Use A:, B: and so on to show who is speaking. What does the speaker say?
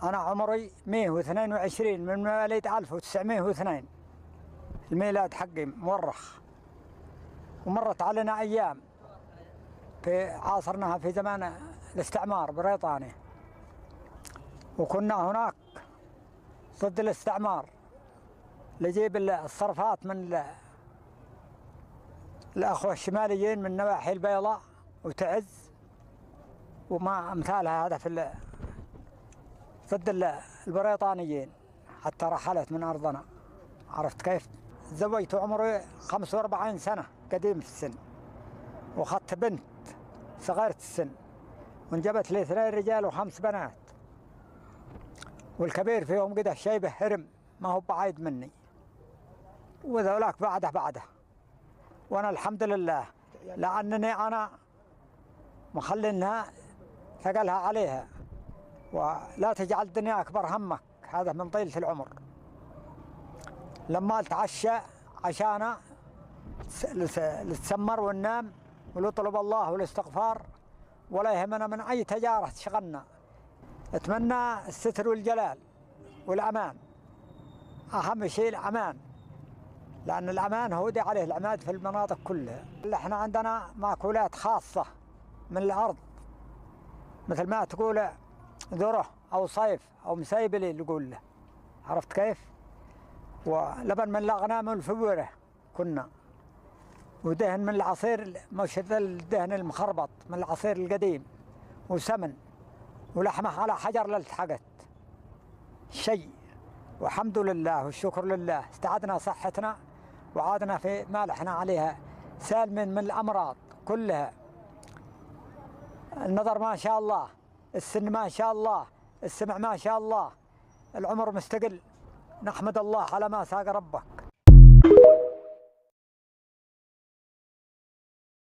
A: أنا عمري 122 من مواليد 1902. الميلاد حقي مورخ. ومرت علينا أيام في عاصرناها في زمان الاستعمار بريطاني، وكنا هناك ضد الاستعمار لجيب الصرفات من الأخوة الشماليين من نواحي البيضاء وتعز وما أمثالها، هذا في ضد البريطانيين، حتى رحلت من أرضنا. عرفت كيف؟ تزوجت عمري 45 سنة، قديم في السن، وأخذت بنت صغيرة السن، وانجبت لي 2 رجال و5 بنات، والكبير فيهم قده شيبه هرم ما هو بعيد مني، وذولاك بعده. وأنا الحمد لله لأنني أنا مخلينها ثقلها عليها، ولا تجعل الدنيا أكبر همك، هذا من طيلة العمر. لما نتعشى عشانا نتسمر وننام ونطلب الله والاستغفار، ولا يهمنا من أي تجارة تشغلنا. أتمنى الستر والجلال والأمان، أهم شيء الأمان، لأن الأمان هو دي عليه العماد في المناطق كلها. احنا عندنا مأكولات خاصة من الأرض، مثل ما تقول ذرة أو صيف أو مسيبلي اللي يقول له، عرفت كيف؟ ولبن من الأغنام والفبورة كنا، ودهن من العصير، مش الدهن المخربط، من العصير القديم، وسمن، ولحمة على حجر لالتحقت شيء. والحمد لله والشكر لله استعدنا صحتنا وعادنا في مالحنا عليها سالمين من الأمراض كلها. النظر ما شاء الله، السن ما شاء الله، السمع ما شاء الله، العمر مستقل. نحمد الله على ما ساق ربك.